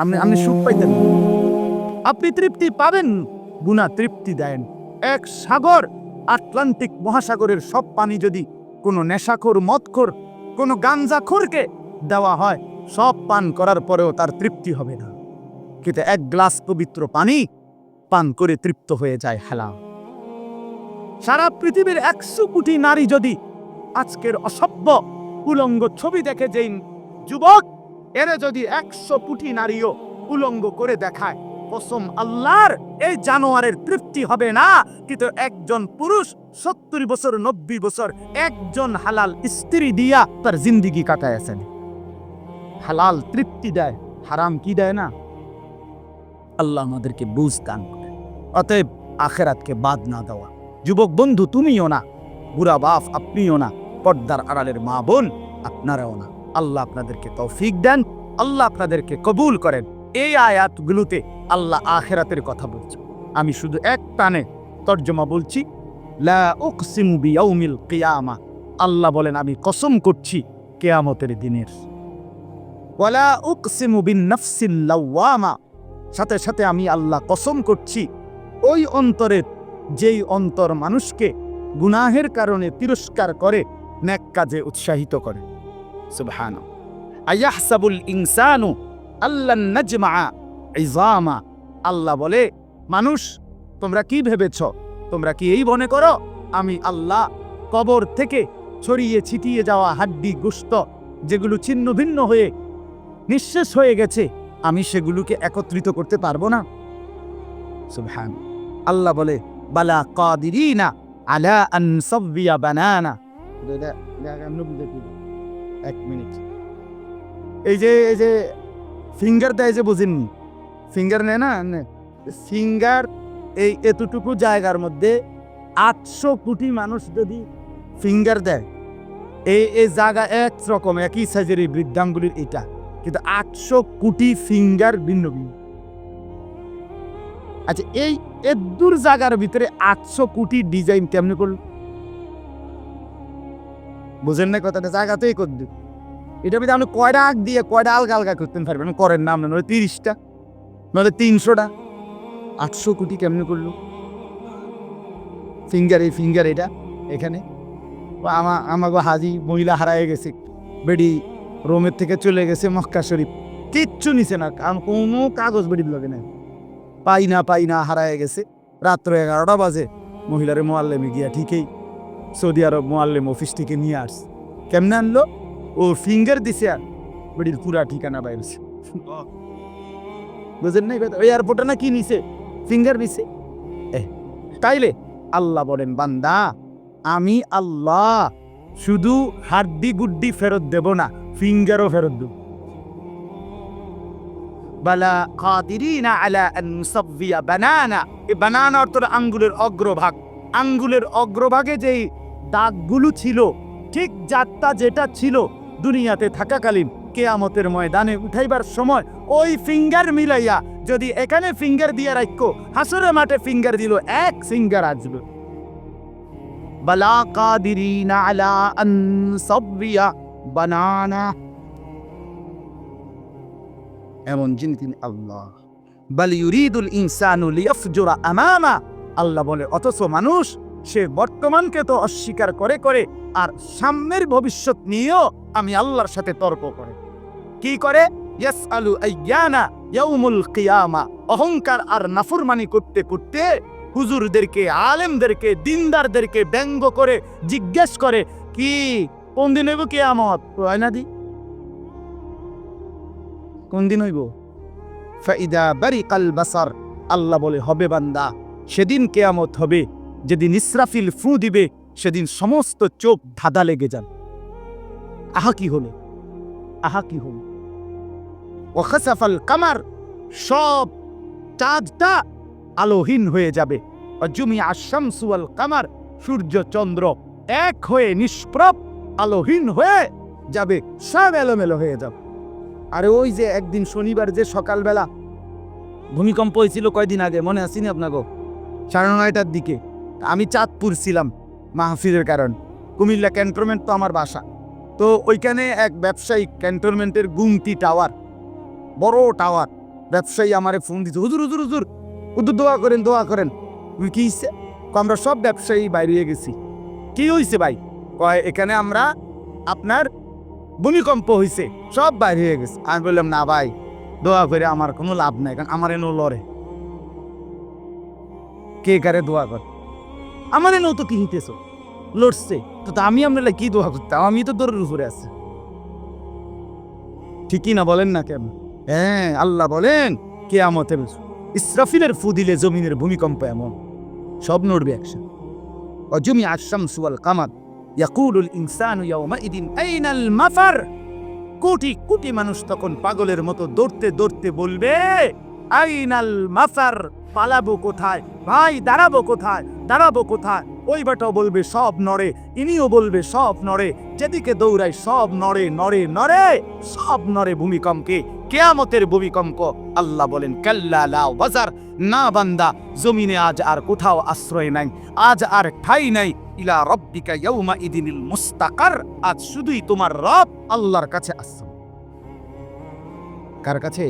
আপনি সুখ পাইতেন, আপনি তৃপ্তি পাবেন। গুনাহ তৃপ্তি দেন। এক সাগর, আটলান্টিক মহাসাগরের সব পানি যদি কোনো নেশাখোর, মদখোর, কোনো গাঞ্জাখোরকে দেওয়া হয়, সব পান করার পরেও তার তৃপ্তি হবে না। কিন্তু এক গ্লাস পবিত্র পানি পান করে তৃপ্ত হয়ে যায় হালাল। সারা পৃথিবীর 100 কোটি নারী যদি আজকের অসভ্য উলঙ্গ ছবি দেখে, যেই যুবক এরা যদি 100 কোটি নারীও উলঙ্গ করে দেখায়, কসম আল্লাহর, এই জানোয়ারের তৃপ্তি হবে না। কিন্তু একজন পুরুষ 70 বছর 90 বছর একজন হালাল স্ত্রী দিয়া তার জিন্দিগি কাটাইছেন। হালাল তৃপ্তি দেয়, হারাম কি দেয় না? আল্লাহ আমাদেরকে বুঝ দান করে। অতএব আখেরাতকে বাদ না দেওয়া। যুবক বন্ধু তুমিও না, বুড়া বাপ আপনিও না, পর্দার আড়ালের মা বোন আপনারাও না। আল্লাহ আপনাদেরকে তৌফিক দেন, আল্লাহ আপনাদেরকে কবুল করেন। এই আয়াতগুলোতে আল্লাহ আখেরাতের কথা বলছে। আমি শুধু এক টানে তর্জমা বলছি। লা উকসিমু বিয়াউমিল কিয়ামা, আল্লাহ বলেন আমি কসম করছি কিয়ামতের দিনের। ওয়ালা উকসিমু বিন-নাফসিল লাওয়ামা, সাথে সাথে আমি আল্লাহ কসম করছি ওই অন্তরের, যেই অন্তর মানুষকে গুনাহের কারণে তিরস্কার করে, নেক কাজে উৎসাহিত করে। সুবহানাল্লাহ। আয়াহসাবুল ইনসানু আল্লান নাজমা ইযামা, আল্লাহ বলে মানুষ তোমরা কি ভেবেছ, তোমরা কি এই মনে করো আমি আল্লাহ কবর থেকে ছড়িয়ে ছিটিয়ে যাওয়া হাড্ডি গোশত যেগুলো ছিন্ন ভিন্ন হয়ে নিঃশেষ হয়ে গেছে, আমি সেগুলোকে একত্রিত করতে পারবো না? সুবহান। আল্লাহ বলে বালা কাদিরিনা আলা আন সাবিয়া বানানা। এক মিনিট, এই যে ফিঙ্গার দেয় যে, বুঝেননি? ফিঙ্গার নেয় না, ফিঙ্গার এই এতটুকু জায়গার মধ্যে 800 কোটি মানুষ যদি ফিঙ্গার দেয়, এই জায়গা একরকম একই সাইজের এই বৃদ্ধাঙ্গুলির এটা, কিন্তু 800 কোটি ফিঙ্গার ভিন্ন ভিন্ন। আচ্ছা, এই এদুর জায়গার ভিতরে 800 কোটি ডিজাইন কেমনে করল? বুঝেন না কথাটা? জায়গাতেই করবে। এটা ভিতরে আপনি কয়টা আগ দিয়ে কয়টা আলগা আলগা করতে পারবেন? করেন না, আপনার 30টা, নয় 300টা। 800 কোটি কেমনে করলো ফিঙ্গার? এই ফিঙ্গার এটা এখানে আমাকে হাজি মহিলা হারায় গেছে, বেডি রোমের থেকে চলে গেছে মক্কা শরীফ, কিচ্ছু নিছে না, কারণ কোনো কাগজ বেডি লাগে না, পাই না হারায় গেছে। রাত্র 11টা বাজে মহিলারে মোয়াল্লেমে গিয়া ঠিকই সৌদি আরব মোয়াল্লেম অফিস থেকে নিয়ে আসছে। কেমনে আনলো? ও ফিঙ্গার দিছে আর বেডির পুরা ঠিকানা বাইরেছে। বুঝেন না? ওই এয়ারপোর্টে না কি নিছে? ফিঙ্গার দিছে। তাইলে আল্লাহ বলেন বান্দা আমি আল্লাহ শুধু হাড্ডি গুড্ডি ফেরত দেব না, ফিঙ্গারও ফেরত দেব। বালা কাদিরিনা আলা আন নুসাব্বিয়া বানানা। এই বানানা অর্থ আঙ্গুলের অগ্রভাগ। আঙ্গুলের অগ্রভাগে যেই দাগগুলো ছিল, ঠিক যাত্রা যেটা ছিল দুনিয়াতে থাকাকালীন, কিয়ামতের ময়দানে উঠাইবার সময় ওই ফিঙ্গার মিলাইয়া যদি এখানে ফিঙ্গার দিয়ে রাখো, হাসরের মাঠে ফিঙ্গার দিল, এক ফিঙ্গার আসবে। বালা কাদিরিনা আলা আন নুসাব্বিয়া বানানা, এমন যিনি তিনি আল্লাহ। বাল ইউরিদুল ইনসানু লিয়াফজুরা আমামা, আল্লাহ বলে অথচ মানুষ সে বর্তমানকে তো অস্বীকার করে করে আর সামনের ভবিষ্যৎ নিয়েও আমি আল্লাহর সাথে তর্ক করে। কি করে? ইয়াসআলু আইয়ানা ইয়াউমুল কিয়ামা, অহংকার আর নাফরমানি করতে করতে হুজুরদেরকে, আলেমদেরকে, দিনদারদেরকে ব্যঙ্গ করে জিজ্ঞেস করে কি কোন দিন হইব কিয়ামত? হয় না দি কোন দিন হইব? ফাইদা বারিকাল বাসার, আল্লাহ বলে হবে বান্দা সেদিন কিয়ামত হবে যেদিন ইসরাফিল ফু দিবে, সেদিন সমস্ত চোখ ধাঁধা লেগে যান। আহা কি হলো, আহা কি হলো। ওয়া খাসাফাল কামার, সব চাঁদটা আলোহীন হয়ে যাবে। ওয়া জুমিআ আশ-শামসু ওয়াল কামার, সূর্য চন্দ্র এক হয়ে নিষ্প্রভ আলোহীন হয়ে যাবে, সব এলোমেলো হয়ে যাবে। আরে ওই যে একদিন শনিবার যে সকালবেলা ভূমিকম্প হয়েছিল কয়দিন আগে, মনে আসেনি আপনাকে? 9:30টার দিকে আমি চাঁদপুর ছিলাম মাহফিলের কারণ। কুমিল্লা ক্যান্টনমেন্ট তো আমার বাসা, তো ওইখানে এক ব্যবসায়িক ক্যান্টনমেন্টের গুমটি টাওয়ার, বড় টাওয়ার, ব্যবসায়ী আমারে ফোন দিচ্ছে, হুজুর হুজুর হুজুর হুজুর দোয়া করেন দোয়া করেন। কি হইছে? আমরা সব ব্যবসায়ী বাইরে গেছি। কি হইছে ভাই? কয় এখানে আমরা আপনার ভূমিকম্প হইছে, সব বাইরে হয়ে গেছে। আমি বললাম না ভাই, দোয়া করে আমার কোনো লাভ নাই, কারণ আমার এনো লড়ে। কে কারে দোয়া কর? আমার এনো তো কি হিতেছ লড়ছে, তো আমি আপনারা কি দোয়া করতাম? আমি তো দৌড়ের উপরে আছি। ঠিকই না বলেন না কেন? হ্যাঁ, আল্লাহ বলেন কিয়ামতের ইসরাফিলের ফু দিলে জমিনের ভূমিকম্প এমন সব নড়বে একসাথে। অজুমি আশ-শামসু ওয়াল কামার ইয়াকুলুল ইনসানু ইয়াওমাইদিন আইনাল মাফার। কোটি কোটি মানুষ তখন পাগলের মতো দৌড়তে দৌড়তে বলবে আইনাল মাফার, পালাবো কোথায় ভাই, দাঁড়াবো কোথায়, দাঁড়াবো কোথায়? ওই বেটাও বলবে সব নড়ে, ইনিও বলবে সব নড়ে, যেদিকে দৌড়ায় সব নড়ে নড়ে নড়ে, সব নড়ে ভূমিকম্পে, কিয়ামতের ভূমিকম্প। আল্লাহ বলেন কাল্লা লা ওয়াজার, না বান্দা, জমিনে আজ আর কোথাও আশ্রয় নাই, আজ আর ঠাঁই নাই। ইলা রব্বিকা ইয়াউমা ইদিনিল মুস্তাকার, আজ শুধুই তোমার রব আল্লাহর কাছে আশ্রয়। কার কাছে?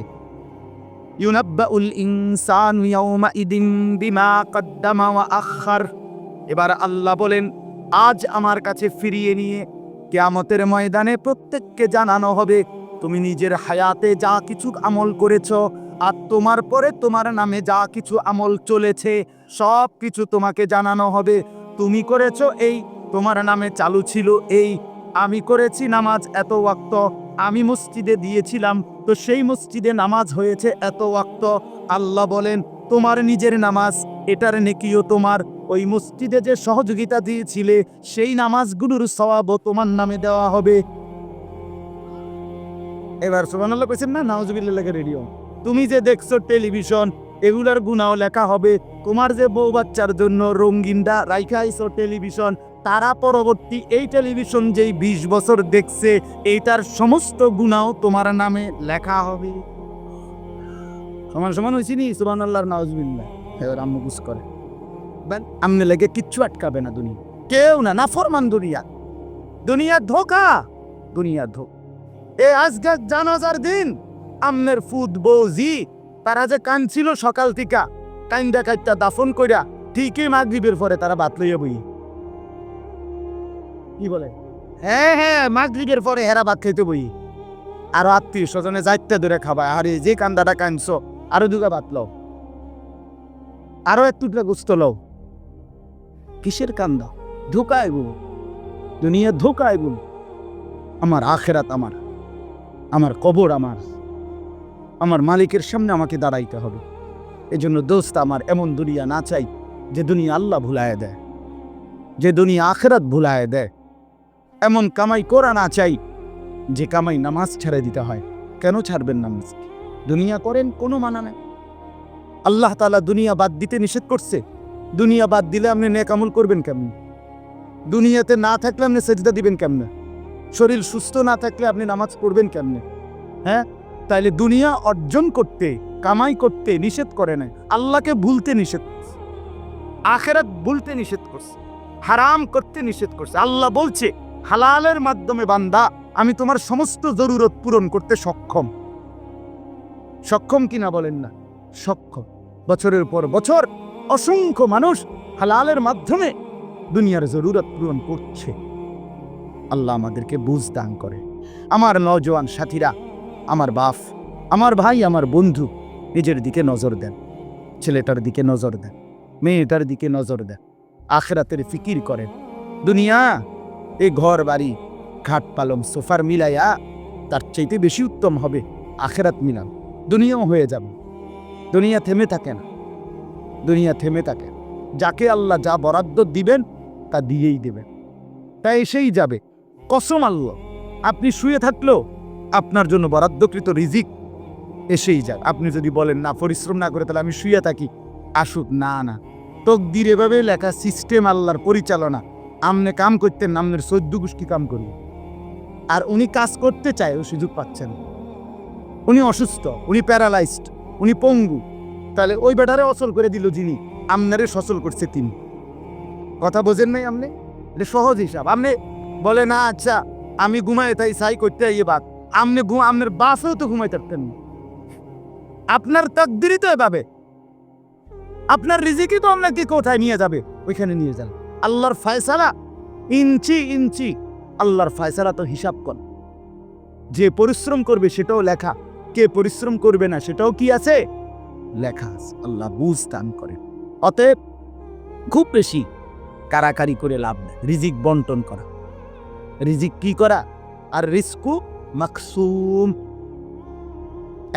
ইউনাব্বাউল ইনসানু ইয়াউমা ইদিন বিমা কদ্দামা ওয়া আখার। এবার আল্লাহ বলেন আজ আমার কাছে ফিরিয়ে নিয়ে কিয়ামতের ময়দানে প্রত্যেককে জানানো হবে তুমি নিজের হায়াতে যা কিছু আমল করেছ, আর তোমার পরে তোমার নামে যা কিছু আমল চলেছে সব কিছু তোমাকে জানানো হবে। তুমি করেছো এই, তোমার নামে চালু ছিল এই। আমি করেছি নামাজ এত ওয়াক্ত, আমি মসজিদে দিয়েছিলাম, তো সেই মসজিদে নামাজ হয়েছে এত ওয়াক্ত। আল্লাহ বলেন তোমার নিজের নামাজ, এটার নেকিও তোমার, ওই মসজিদে যে সহযোগিতা দিয়েছিলে সেই নামাজগুলোর সওয়াবও তোমার নামে দেওয়া হবে। এবার সুবহানাল্লাহ কইছেন না? নাউজুবিল্লাহ লেখা রেডিও। তুমি যে দেখছো টেলিভিশন, এগুলার গুনাও লেখা হবে। তোমার যে বউ বাচ্চার জন্য রঙিনটা রাইখা আইছো টেলিভিশন, তারা পরবর্তী এই টেলিভিশন যেই 20 বছর দেখছে এইটার সমস্ত গুনাও তোমার নামে লেখা হবে। সমান সমান হয়েছি নি? সুবহানাল্লাহ নাউজুবিল্লাহ। এবার আম্মু বুঝ করে আমনে লেগে কিচ্ছু আটকাবে না দুনিয়া, কেউ না, না ফরমান দুনিয়া, দুনিয়া ধোকা, দুনিয়া ধোকা। এ আজকে জানাজার দিন আমনের ফুদ বৌজি তারা যে কাঁদছিল সকাল থেকে, কাইন্দা কাইটা দাফন কইরা ঠিকই মাগরিবের পরে তারা ভাত লইয়া বই। কি বলে? হ্যাঁ হ্যাঁ, মাগরিবের পরে হেরা ভাত খাইতে বই। আর আত্মীয় স্বজনে যাইতে ধরে খাবা, আরে যে কান্দাটা কাঁদছো আরো দুগা ভাত লও, আরো একটুটা গুস্ত লও। কিসের কান্দা? ধোকায় গো, দুনিয়া ধোকায় গো। আমার আখেরাত আমার, আমার কবর আমার, আমার মালিকের সামনে আমাকে দাঁড়াইতে হবে। এজন্য দোস্ত আমার এমন দুনিয়া না চাই যে দুনিয়া আল্লাহ ভুলায় দেয়, যে দুনিয়া আখেরাত ভুলায় দেয়। এমন কামাই করা না চাই যে কামাই নামাজ ছেড়ে দিতে হয়। কেন ছাড়বেন নামাজ? দুনিয়া করেন, কোনো মানা নেই। আল্লাহ তাআলা দুনিয়া বাদ দিতে নিষেধ করছে। দুনিয়া বাদ দিলে আপনি নেক আমল করবেন কেমনে? দুনিয়াতে না থাকলে আপনি সেজদা দিবেন কেমনে? শরীর সুস্থ না থাকলে আপনি নামাজ পড়বেন কেমনে? হ্যাঁ, তাইলে দুনিয়া অর্জন করতে, কামাই করতে নিষেধ করে নাই, আল্লাহকে ভুলতে নিষেধ করছে, আখেরাত ভুলতে নিষেধ করছে, হারাম করতে নিষেধ করছে। আল্লাহ বলছে হালালের মাধ্যমে বান্দা আমি তোমার সমস্ত জরুরত পূরণ করতে সক্ষম। সক্ষম কিনা বলেন না? সক্ষম। বছরের পর বছর অসংখ্য মানুষ হালালের মাধ্যমে দুনিয়ার জরুরত পূরণ করছে। আল্লাহ আমাদেরকে বুঝ দান করে। আমার নওজোয়ান সাথীরা, আমার বাপ, আমার ভাই, আমার বন্ধু, নিজের দিকে নজর দেন, ছেলেটার দিকে নজর দেন, মেয়েটার দিকে নজর দেন, আখেরাতের ফিকির করেন। দুনিয়া এই ঘর বাড়ি খাট পালং সোফার মিলাইয়া তার চাইতে বেশি উত্তম হবে আখেরাত মিলান। দুনিয়াও হয়ে যাবে, দুনিয়া থেমে থাকে না, দুনিয়া থেমে থাকে। যাকে আল্লাহ যা বরাদ্দ দিবেন তা দিয়েই দেবেন, তা এসেই যাবে। কসম আল্লাহ, আপনি শুয়ে থাকলেও আপনার জন্য বরাদ্দকৃত রিজিক এসেই যায়। আপনি যদি বলেন না পরিশ্রম না করে তাহলে আমি শুয়ে থাকি, আসুক। না না, তকদির এভাবে লেখা, সিস্টেম আল্লাহর পরিচালনা। আমনে কাম করতেন, আমনের 14 গোষ্ঠী কাম করবে, আর উনি কাজ করতে চায়, ও সুযোগ পাচ্ছেন। উনি অসুস্থ, উনি প্যারালাইজড, উনি পঙ্গু, তাহলে ওই বেটারে অচল করে দিল যিনি, আমনারে সচল করছে তিনি। কথা বোঝেন নাই আপনি? এটা সহজ হিসাব। আপনি বলে না আচ্ছা আমি ঘুমাই তাই সাই করতে ইয়ে বাদ, আমনে আমনের বাসেও তো ঘুমাই থাকতেন না। আপনার তাকদীরই তো এভাবে। আপনার রিজিকই তো আপনাকে কোথায় নিয়ে যাবে, ওইখানে নিয়ে যান। আল্লাহর ফয়সালা ইঞ্চি ইঞ্চি, আল্লাহর ফয়সালা তো হিসাব কর। যে পরিশ্রম করবে সেটাও লেখা, কে পরিশ্রম করবে না সেটাও কি আছে, লেখা আছে। আল্লাহ বুঝ দান করে। অতএব খুব বেশি কারাকারি করে লাভ নেই। রিজিক বন্টন করা, রিজিক কি করা, আর রিজকু মাকসুম,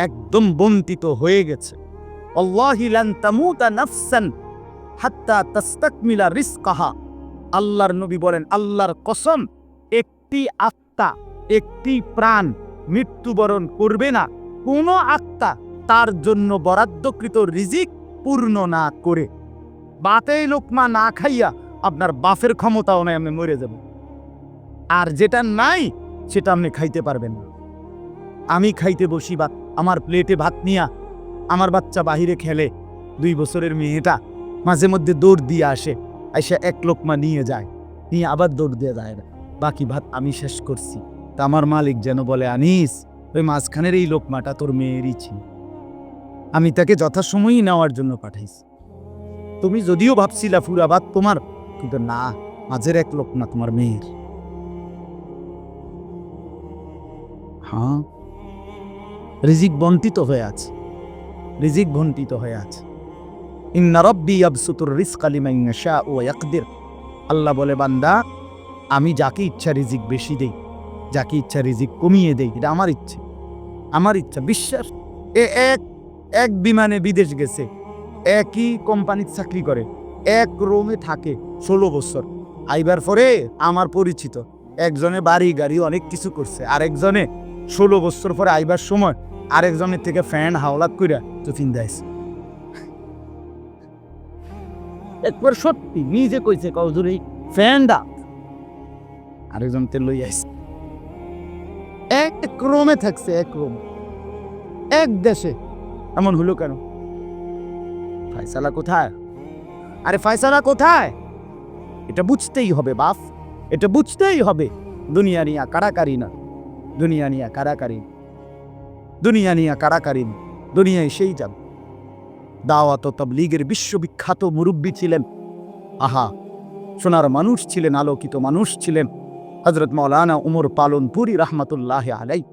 একদম বন্টিত হয়ে গেছে। আল্লাহি লান তামুতা নাফসান হাত্তা তাস্তাকমিলা রিজকাহা। আল্লাহর নবী বলেন, আল্লাহর কসম, একটি আত্মা, একটি প্রাণ মৃত্যুবরণ করবে না কোন আত্মা তার জন্য বরাদ্দকৃত রিজিক পূর্ণ না করে। বাতেই লোকমা না খাইয়া আপনার বাফের ক্ষমতাও নাই, আপনি মরে যাবেন। আর যেটা নাই সেটা আপনি খাইতে পারবেন না। আমি খাইতে বসি ভাত, আমার প্লেটে ভাত নিয়া আমার বাচ্চা বাহিরে খেলে, 2 বছরের মেয়েটা মাঝে মধ্যে দৌড় দিয়ে আসে, আইসা এক লোকমা নিয়ে যায়, নিয়ে আবার দৌড় দিয়ে যায় না, বাকি ভাত আমি শেষ করছি। তা আমার মালিক যেন বলে, আনিস, ওই মাঝখানের এই লোকমাটা তোর মেয়েরই ছিল, আমি তাকে যথাসময়ই নেওয়ার জন্য পাঠাইছি। তুমি যদিও ভাবছিলা পুরা ভাত তোমার, কিন্তু না, মাঝের এক লোকমা তোমার মেয়ের। হ্যাঁ, রিজিক বন্টিত হয়ে আছে, রিজিক বন্টিত হয়ে আছে। ইন্না রাব্বি ইয়াবসুতুর রিজকা লিমান ইয়াশাউ ওয়া ইয়াকদির। আল্লাহ বলে, বান্দা, আমি যাকে ইচ্ছা রিজিক বেশি দেই, যাকে ইচ্ছা রিজিক কমিয়ে দেই, এটা আমার ইচ্ছে, আমার ইচ্ছা। বিশ্বাস, এক বিমানে বিদেশ গেছে, একই কোম্পানির চাকরি করে, এক রুমে থাকে 16 বছর। আইবার পরে আমার পরিচিত একজনে বাড়ি গাড়ি অনেক কিছু করছে, আরেকজনে 16 বছর পরে আইবার সময় আরেকজনের থেকে ফ্যান হাওলাত কইরা টিফিন দেয়ছে। একবার সত্যি নিজে কইছে, কজুরি ফ্যানটা আরেকজন তে লই আইছে। এক রুমে থাকছে, এক রুম, এক দেশে। এমন হলো কেন? ফয়সালা কোথায়? আরে ফয়সালা কোথায়? এটা বুঝতেই হবে বাপ, এটা বুঝতেই হবে। দুনিয়া নিয়া কারাকারি না, দুনিয়া নিয়া কারাকারি, দুনিয়া নিয়া কারাকারি, দুনিয়ায় সেই যাব। দাওয়াত ও তাবলীগের বিশ্ববিখ্যাত মুরব্বী ছিলেন, আহা, সোনার মানুষ ছিলেন, আলোকিত মানুষ ছিলেন, হযরত মাওলানা উমর পালনপুরি রাহমাতুল্লাহি আলাইহি।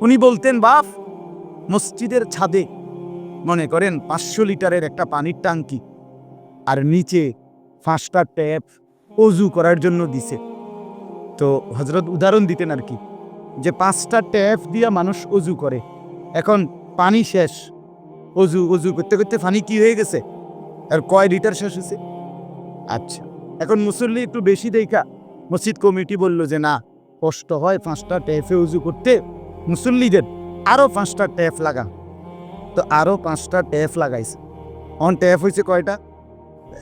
উনি বলতেন, বাপ, মসজিদের ছাদে মনে করেন 500 লিটারের একটা পানির ট্যাঙ্কি, আর নিচে 5টা ট্যাপ অজু করার জন্য দিছে। তো হযরত উদাহরণ দিতেন আর কি, যে 5টা ট্যাপ দিয়া মানুষ অজু করে, এখন পানি শেষ, অজু অজু করতে করতে পানি কি হয়ে গেছে, আর কয় লিটার শেষ হয়েছে। আচ্ছা, এখন মুসল্লি একটু বেশি দেখা মসজিদ কমিটি বলল যে না, কষ্ট হয় 5টা ট্যাপে উজু করতে, মুসল্লিদের আরো 5টা ট্যাপ লাগান। তো আরো 5টা ট্যাপ লাগাইছে। অন ট্যাপ হয়েছে কয়টা?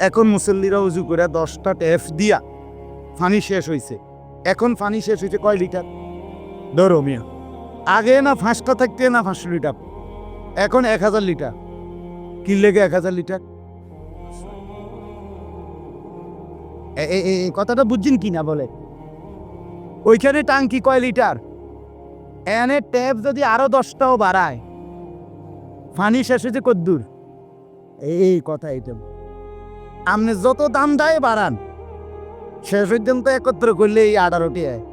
এখন মুসল্লিরা উজু করে 10টা ট্যাপ দিয়া পানি শেষ হয়েছে। এখন পানি শেষ হয়েছে কয় লিটার? ধরো মিয়া, আগে না 5টা থাকতে না 500 লিটার, এখন 1000 লিটার। কি লেগে 1000 লিটার? কথাটা বুঝছেন কি না বলে? ওইখানে টাঙ্কি কয় লিটার, এনে ট্যাপ যদি আরো 10টাও বাড়ায়, পানি শেষ হয়েছে কদ্দুর? এই কথা, এটা আপনি যত দাম দেয় বাড়ান, শেষ পর্যন্ত একত্র করলে এই 18টি হয়,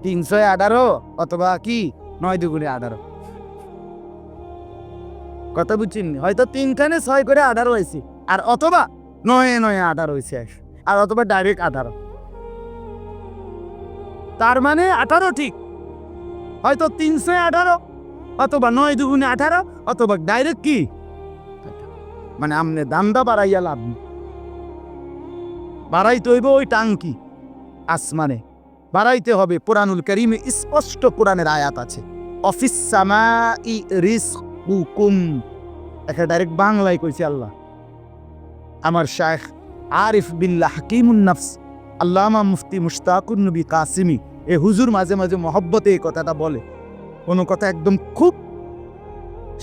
318 অথবা কি 9 দুগুণে 18। কথা বুঝছেন? হয়তো 3খানে 6 করে 18 হয়েছে, আর অথবা 9 9 18 হয়েছে, আর অথবা ডাইরেক্ট 18। তার মানে 18 ঠিক, হয়তো 318 অথবা 9 দুগুণে 18 অথবা ডাইরেক্ট কি, মানে আমনে দামটা বাড়াইয়া লাভ নেই। বাড়াইতে হইব ওই টাঙ্কি আসমানে, বাড়াইতে হবে। কোরআনুল কারীমে স্পষ্ট কোরআনের আয়াত আছে, অফিস সামাই রিজকুকুম। এটা ডাইরেক্ট বাংলায় কইছে আল্লাহ। আমার শাইখ আরিফ বিল্লাহ হাকিমুন নফস আল্লামা মুফতি মুশতাকুন নবী কাসিমি, এ হুজুর মাঝে মাঝে মহব্বতে এই কথাটা বলে। কোনো কথা একদম খুব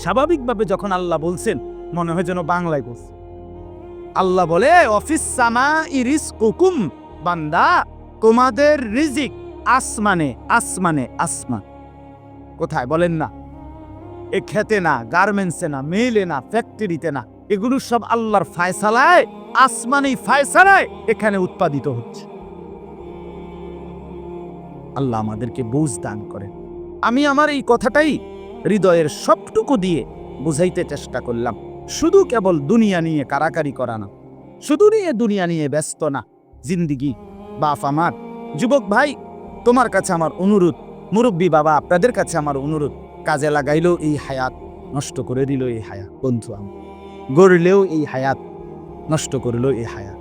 স্বাভাবিকভাবে যখন আল্লাহ বলছেন, মনে হয় যেন বাংলায় বলছে। আল্লাহ বলে, অফিস সামাই রিজকুকুম, বান্দা, তোমাদের রিজিক আসমানে, আসমানে, আসমান। কোথায় বলেন না? এ খেতে না, গার্মেন্টসে না, মেলে না, ফ্যাক্টরিতে না, এগুলো সব আল্লাহর ফায়সালায়, আসমানি ফায়সালায় এখানে উৎপাদিত হচ্ছে। আল্লাহ আমাদেরকে বুঝ দান করেন। আমি আমার এই কথাটাই হৃদয়ের সবটুকু দিয়ে বুঝাইতে চেষ্টা করলাম। শুধু কেবল দুনিয়া নিয়ে কারাকারি করা না, শুধু দুনিয়া নিয়ে ব্যস্ত না। জিন্দিগি বাপ আমার, যুবক ভাই তোমার কাছে আমার অনুরোধ, মুরব্বী বাবা আপনাদের কাছে আমার অনুরোধ, কাজে লাগাইলেও এই হায়াত, নষ্ট করে দিল এই হায়াত। বন্ধু আমার গড়লেও এই হায়াত, নষ্ট করলো এই হায়াত।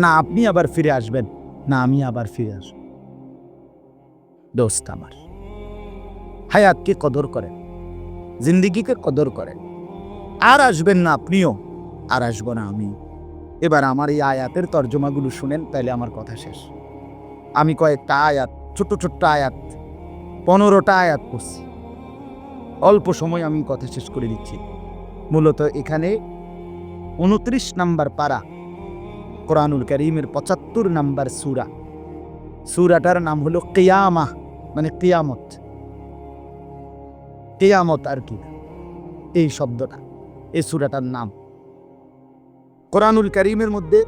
না আপনি আবার ফিরে আসবেন, না আমি আবার ফিরে আসব। দোস্ত আমার, হায়াতকে কদর করেন, জিন্দিগিকে কদর করেন। আর আসবেন না আপনিও, আর আসবো না আমি। এবার আমার এই আয়াতের তর্জমাগুলো শুনেন, তাইলে আমার কথা শেষ। আমি কয়েকটা আয়াত, ছোট্ট ছোট্ট আয়াত, 15টা আয়াত পড়ছি। অল্প সময় আমি কথা শেষ করে দিচ্ছি। মূলত এখানে 29 নম্বর পারা, কোরআনুল কারীমের 75 নম্বর সূরা। সূরাটার নাম হলো কিয়ামাহ, মানে কিয়ামত। কিয়ামত আর কি, এই শব্দটা, এই সূরাটার নাম। কোরআনুল কারীমের মধ্যে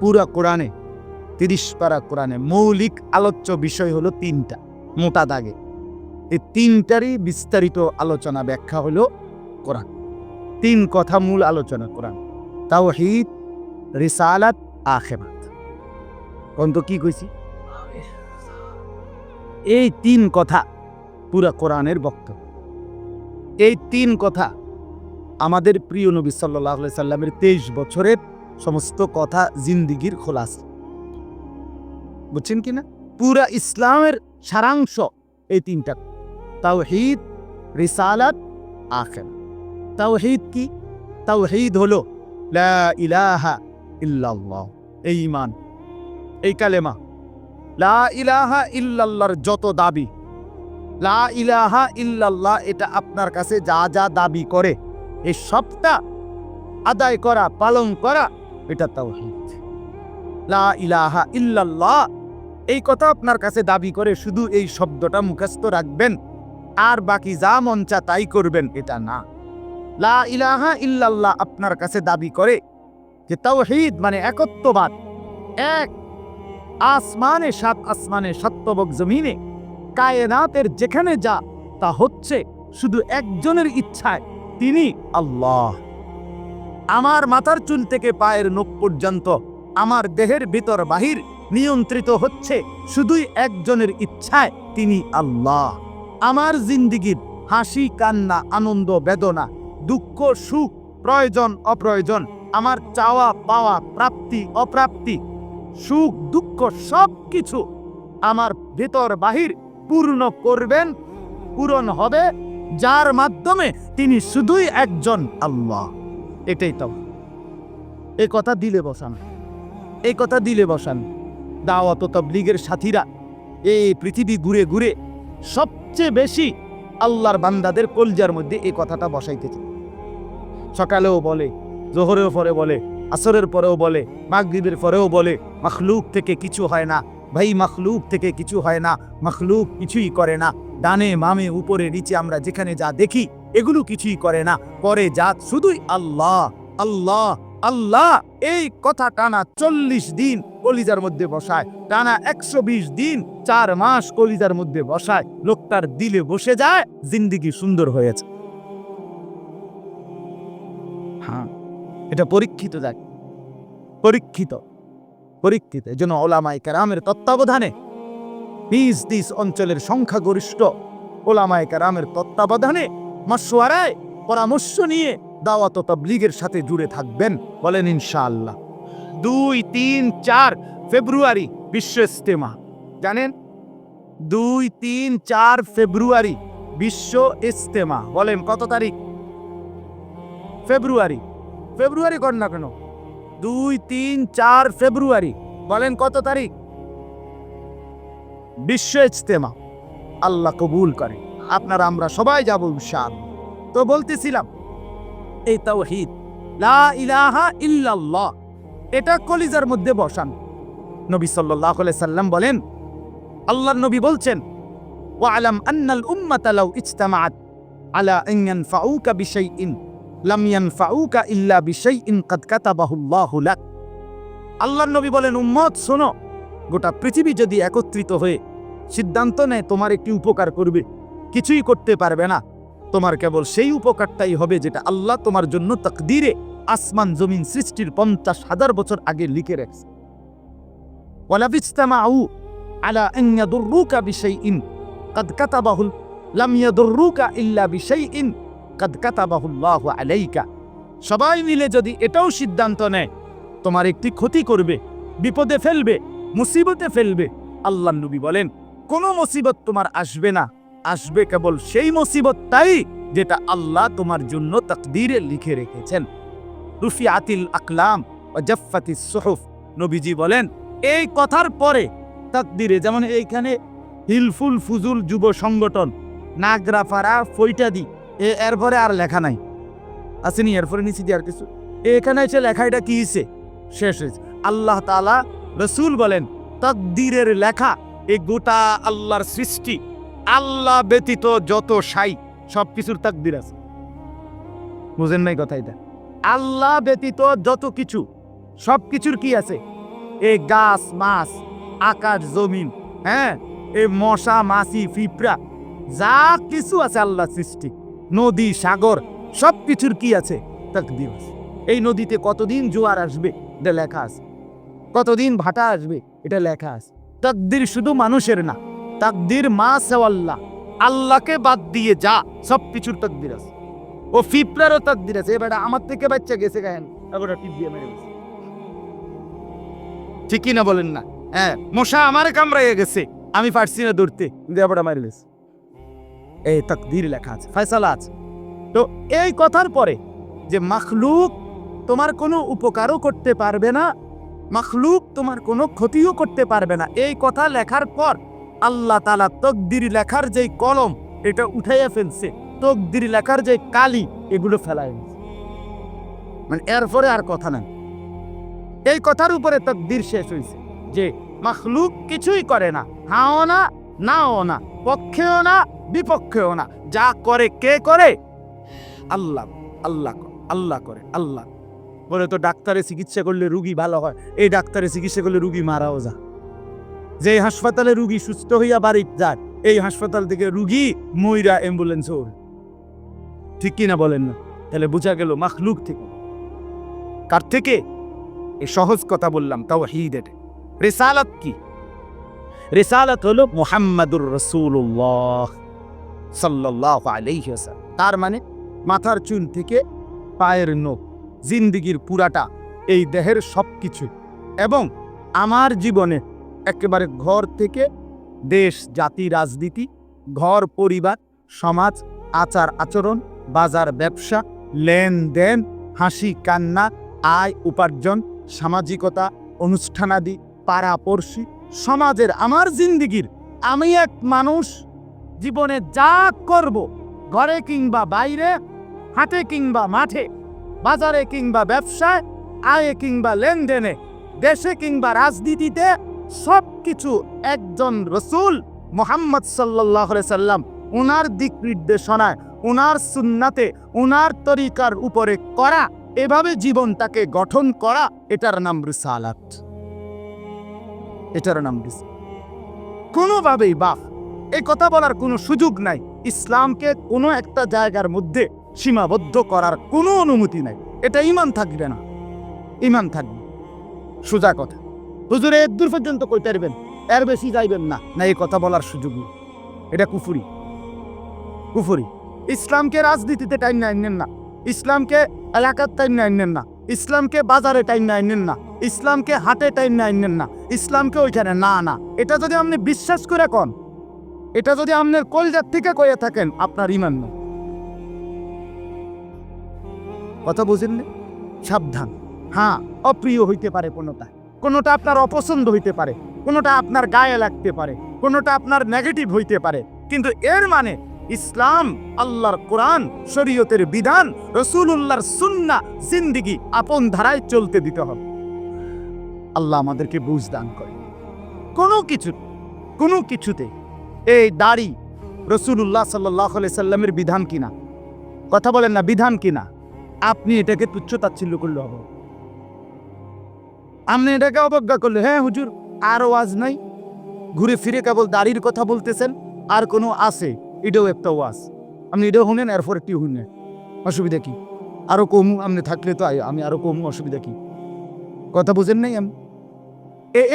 পুরা কোরআনে, 30 পারা কোরআনে মৌলিক আলোচ্য বিষয় হলো 3টা, মোটা দাগে। এই 3টারই বিস্তারিত আলোচনা ব্যাখ্যা হলো কোরআন। 3 কথা মূল আলোচনা কোরআন: তাওহীদ, রিসালাত, আখিরাত। কোন তো কি কইছি? এই 3 কথা পুরা কোরআনের বক্তব্য। এই 3 কথা আমাদের প্রিয় নবী সাল্লাল্লাহু আলাইহি সাল্লামের 23 বছরের সমস্ত কথা, জিন্দিগির খোলাসা। বুঝছেন কিনা? পুরা ইসলামের সারাংশ এই 3টা: তাওহীদ, রিসালাত, আখিরাত। তাওহীদ কি? তাওহীদ হলো লা ইলাহা ইল্লাল্লাহ, এই ঈমান, এই কালেমা। লা ইলাহা ইল্লাল্লাহর যত দাবি, লা ইলাহা ইল্লাল্লাহ এটা আপনার কাছে যা যা দাবি করে, এই সবটা আদায় করা, পালন করা, এটা তাওহীদ। লা ইলাহা ইল্লাল্লাহ এই কথা আপনার কাছে দাবি করে, শুধু এই শব্দটা মুখস্থ রাখবেন আর বাকি যা মন চা তাই করবেন, এটা না। লা ইলাহা ইল্লাল্লাহ আপনার কাছে দাবি করে যে তাওহীদ মানে একত্ববাদ। এক আসমানে, 7 আসমানে, সাতবক জমিনে, কায়নাতের যেখানে যা তা হচ্ছে শুধু একজনের ইচ্ছায়, তিনি আল্লাহ। আমার মাথার চুল থেকে পায়ের নখ পর্যন্ত, আমার দেহের ভিতর বাহির নিয়ন্ত্রিত হচ্ছে শুধুই একজনের ইচ্ছায়, তিনি আল্লাহ। আমার জিন্দিগির হাসি কান্না, আনন্দ বেদনা, দুঃখ সুখ, প্রয়োজন অপ্রয়োজন, আমার চাওয়া পাওয়া, প্রাপ্তি অপ্রাপ্তি, সুখ দুঃখ সব কিছু আমার ভেতর বাহির পূর্ণ করবেন, পূরণ হবে যার মাধ্যমে, তিনি শুধুই একজন আল্লাহ। এটাই তো। এই কথা দিলে বসান, এই কথা দিলে বসান। দাওয়াত ও তাবলীগের সাথীরা এই পৃথিবী ঘুরে ঘুরে সবচেয়ে বেশি আল্লাহর বান্দাদের কলজার মধ্যে এই কথাটা বসাইতেছে। সকালেও বলে, জোহরের পরে বলে, আসরের পরেও বলে, মাগরিবের পরেও বলে, মাখলুক থেকে কিছু হয় না ভাই, মাখলুক থেকে কিছু হয় না, মাখলুক কিছুই করে না। ডানে বামে উপরে নিচে আমরা যেখানে যা দেখি এগুলো কিছুই করে না, করে যা শুধুই আল্লাহ আল্লাহ আল্লাহ। এই কথা টানা 40 দিন কলিজার মধ্যে বসায়, টানা 120 দিন 4 মাস কলিজার মধ্যে বসায়, লোকটার দিলে বসে যায়, জিন্দিগি সুন্দর হয়েছে। হ্যাঁ, এটা পরীক্ষিত, দেখ পরীক্ষিত, পরীক্ষিত। এই জন্য ওলামায়ে কেরামের তত্ত্বাবধানে 20 অঞ্চলের সংখ্যাগরিষ্ঠ ওলামায়ে কেরামের তত্ত্বাবধানে মাশওয়ারায় পরামর্শ নিয়ে দাওয়াত ও তাবলীগের সাথে জুড়ে থাকবেন, বলেন ইনশাআল্লাহ। 2, 3, 4 ফেব্রুয়ারি বিশ্ব ইজতেমা, জানেন? 2, 3, 4 ফেব্রুয়ারি বিশ্ব ইজতেমা। বলেন কত তারিখ? ফেব্রুয়ারি। ফেব্রুয়ারি কর না কেন? 2, 3, 4 ফেব্রুয়ারি। বলেন কত তারিখ? বিশ্ব ইজতেমা। আল্লাহ কবুল করে, আপনারা আমরা সবাই যাব ইনশাআল্লাহ। তো বলতেছিলাম, এই তাওহীদ লা ইলাহা ইল্লাল্লাহ এটা কলিজার মধ্যে বসান। নবী সাল্লাল্লাহু আলাইহি সাল্লাম বলেন, আল্লাহর নবী বলছেন, ওয়ালাম আন্নাল উম্মাতা লাউ ইজতামাআত আলা আন ইয়ানফাউকা বিশাইইন লাম ইয়ানফাউকা ইল্লা বিশাইইন কাদ কাতাবাহুল্লাহু লাক। আল্লাহর নবী বলেন, উম্মত শোনো, গোটা পৃথিবী যদি একত্রিত হয়ে সিদ্ধান্ত নেয় তোমার একটি উপকার করবে, কিছুই করতে পারবে না। তোমার কেবল সেই উপকারটাই হবে যেটা আল্লাহ তোমার জন্য তাকদীরে আসমান জমিন সৃষ্টির 50,000 বছর আগে লিখে রেখেছে। ওয়ালা বিজতামাউ আলা আন ইয়াদুররুকা বিশাইইন কাদ কাতাবাহু লাম ইয়াদুররুকা ইল্লা বিশাইইন কাদ কাতাবাহুল্লাহু আলাইকা। সবাই মিলে যদি এটাও সিদ্ধান্ত নেয় তোমার একটি ক্ষতি করবে, বিপদে ফেলবে, মুসিবতে ফেলবে, আল্লাহর নবী বলেন কোনো মুসিবত তোমার আসবে না, আসবে কেবল সেই মুসিবতটাই যেটা আল্লাহ তোমার জন্য তাকদীরে লিখে রেখেছেন। রুফিআতিল আকলাম ওয়া জাফফাতিস সুহুফ। নবীজি বলেন এই কথার পরে তাকদীরে, যেমন এইখানে হিলফুল ফুজুল যুব সংগঠন নাগরাপাড়া ফৈটাদি, এরপরে আর লেখা নাই, আসেনি, এরপরে নিচে দিয়ে আর কিছু এখানে এসে লেখা, এটা কি হয়েছে, শেষ হয়েছে। আল্লাহ তাআলা, রসুল বলেন তাকদীরের লেখা এই গোটা আল্লাহর সৃষ্টি, আল্লাহ ব্যতীত যত সাই সব কিছুর তাকদীর আছে। বুঝেন নাই কথা? এটা আল্লাহ ব্যতীত যত কিছু সব কিছুর কি আছে? এই গাছ মাছ, আকাশ জমিন, হ্যাঁ, এই মশা মাছি পিঁপড়া, যা কিছু আছে আল্লাহ সৃষ্টি, নদী সাগর, সব কিছুর কি আছে? তাকদীর আছে। এই নদীতে কতদিন জোয়ার আসবে এটা লেখা আছে, কতদিন ভাটা আসবে এটা লেখা আছে। তাকদীর শুধু মানুষের না, তাকদীর মা সেওয়াল্লাহ, আল্লাহকে বাদ দিয়ে যা সব কিছুর তাকদীর আছে। ও পিঁপড়ারও তাকদীর আছে। এবার আমার থেকে বাচ্চা গেছে গায়েন, এবারে টিপ দিয়ে মেরে গেছে, ঠিকই না বলেন না? হ্যাঁ, মশা আমার কামড়াইয়া গেছে, আমি পারছি না ধরতে, দেবটা মারি গেছে। এই তাকদীর লেখা আছে, ফয়সালা আছে। তো এই কথার পরে যে মাখলুক তোমার কোনো উপকারও করতে পারবে না, মাখলুক তোমার কোনো ক্ষতিও করতে পারবে না, এই কথা লেখার পর আল্লাহ তাআলা তাকদীর লেখার যেই কলম এটা উঠাইয়া ফেলছে, তাকদীর লেখার যে কালি এগুলো ফেলায় ফেলছে, মানে এরপরে আর কথা নাই। এই কথার উপরে তাকদীর শেষ হয়েছে যে মাখলুক কিছুই করে না, হাও না নাও না, পক্ষেও না বিপক্ষেও না, যা করে কে করে? আল্লাহ। আল্লাহ আল্লাহ করে, আল্লাহ বলে। তো ডাক্তারে চিকিৎসা করলে রুগী ভালো হয়, এই ডাক্তারে চিকিৎসা করলে রুগী মারাও যায়। যে হাসপাতালে রুগী সুস্থ হইয়া বাড়ি যায়, এই হাসপাতাল থেকে রুগী মইরা অ্যাম্বুলেন্স ওর, ঠিক কিনা বলেন না? তাহলে বোঝা গেল মাখলুক থেকে। কার থেকে? এই সহজ কথা বললাম, তাওহীদের। রিসালাত কি? রিসালাত হলো মুহাম্মাদুর রাসূলুল্লাহ সাল্লাল্লাহু আলাইহি ওয়াসাল্লাম। তার মানে মাথার চুল থেকে পায়ের নখ, জিন্দেগির পুরাটা, এই দেহের সবকিছু, এবং আমার জীবনে একেবারে ঘর থেকে দেশ জাতি রাজনীতি, ঘর পরিবার সমাজ, আচার আচরণ, বাজার ব্যবসা, লেনদেন, হাসি কান্না, আয় উপার্জন, সামাজিকতা, অনুষ্ঠানাদি, পাড়াপড়শি, সমাজের আমার জিন্দেগির, আমি এক মানুষ জীবনে যা করব, ঘরে কিংবা বাইরে, হাটে কিংবা মাঠে, বাজারে কিংবা ব্যবসায়, আয়ে কিংবা লেনদেনে, দেশে কিংবা রাজনীতিতে, সব কিছু একজন রসূল মুহাম্মদ সাল্লাল্লাহু আলাইহি সাল্লাম ওনার দিক নির্দেশনায়, ওনার সুন্নাতে, ওনার তরিকার উপরে করা, এভাবে জীবনটাকে গঠন করা, এটার নাম রিসালাত। এটার নাম রিসালাত। কোনোভাবেই বাপ এই কথা বলার কোনো সুযোগ নাই। ইসলামকে কোনো একটা জায়গার মধ্যে সীমাবদ্ধ করার কোনো অনুমতি নাই। এটা ঈমান থাকবে না, ঈমান থাকবে। সোজা কথা। হুজুরে এর দূর পর্যন্ত কইতে পারবেন, এর বেশি যাইবেন না, না, এই কথা বলার সুযোগ নেই। এটা কুফরি, কুফরি। ইসলামকে রাজনীতিতে টাইম না আনেন না, ইসলামকে এলাকার টাইম না আনেন না, ইসলামকে বাজারে টাইম না আনেন না, ইসলামকে হাটে টাইম না আনেন না, ইসলামকে ওইখানে না না। এটা যদি আপনি বিশ্বাস করে কন, এটা যদি আপনার কলজার থেকে কয়ে থাকেন, আপনার ঈমান না। কথা বুঝেন না? সাবধান। হ্যাঁ, অপ্রিয় হইতে পারে কোনোটা, কোনোটা আপনার অপছন্দ হইতে পারে, কোনোটা আপনার গায়ে লাগতে পারে, কোনোটা আপনার নেগেটিভ হইতে পারে, কিন্তু এর মানে ইসলাম, আল্লাহর কোরআন, শরীয়তের বিধান, রাসূলুল্লাহর সুন্নাহ, জিন্দেগি আপন ধারায় চলতে দিতে হবে। আল্লাহ আমাদেরকে বুঝ দান করে। কোনো কিছুতে এই দাড়ি রাসূলুল্লাহ সাল্লাল্লাহু আলাইহি সাল্লামের বিধান কিনা? কথা বলেন না, বিধান কিনা? আপনি এটাকে তুচ্ছ তাচ্ছিল্য করলে হবে, আপনি এটাকে অবজ্ঞা করলে, হ্যাঁ হুজুর আর ওয়াজ নাই, ঘুরে ফিরে কেবল দাড়ির কথা বলতেছেন, আর কোনো আছে, এটাও একটা ওয়াজ, আপনি এটাও শুনেন, এরপর একটি শুনেন, অসুবিধা কি? আরো কম আপনি থাকলে তো আমি আরো কম, অসুবিধা কি? কথা বুঝেন নাই? আমি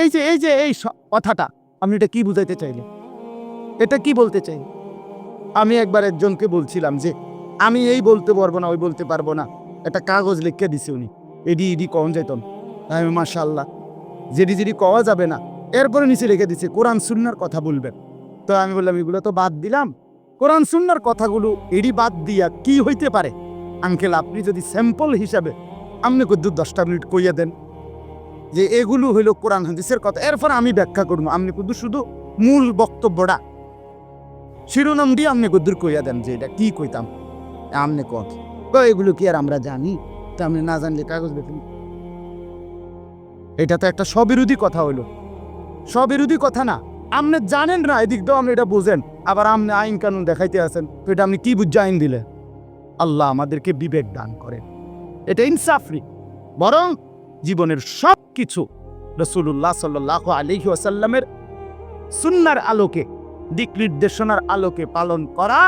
এই কথাটা আপনি এটা কি বুঝাইতে চাইলে, এটা কি বলতে চাই? আমি একবার একজনকে বলছিলাম যে আমি এই বলতে পারবো না, ওই বলতে পারবো না, একটা কাগজ লিখে দিছে উনি, এডি কখন যাইতাম, আমি মাশাআল্লাহ, যেডি কওয়া যাবে না, এরপরে নিচে রেখে দিছে কোরআন সুন্নাহর কথা বলবেন। তো আমি বললাম এগুলো তো বাদ দিলাম, কোরআন সুন্নাহর কথাগুলো এডি বাদ দিয়া কি হইতে পারে? আঙ্কেল আপনি যদি স্যাম্পল হিসাবে আপনি কদ্দুর 10টা মিনিট কইয়া দেন যে এগুলো হইল কোরআন হাদিসের কথা, এরপর আমি ব্যাখ্যা করবো, আপনি কদ্দু শুধু মূল বক্তব্যটা শিরোনাম দিয়ে আপনি কদ্দুর কইয়া দেন যে এটা কি কইতাম, আমনে কত এগুলো কি আর আমরা জানি? তা আপনি না জানলে কাগজ দেখুন, এটা তো একটা স্ববিরোধী কথা হইল, স্ববিরোধী কথা না, আপনি জানেন না, এদিক দিয়েও আপনি এটা বুঝেন, আবার আপনি আইন কানুন দেখাইতে আছেন, তো এটা আপনি কি বুঝে আইন দিলে? আল্লাহ আমাদেরকে বিবেক দান করেন, এটা ইনসাফরি, বরং জীবনের সব কিছু রাসূলুল্লাহ সাল্লাল্লাহু আলাইহি ওয়াসাল্লামের সুন্নাহর আলোকে, দিক নির্দেশনার আলোকে পালন করা,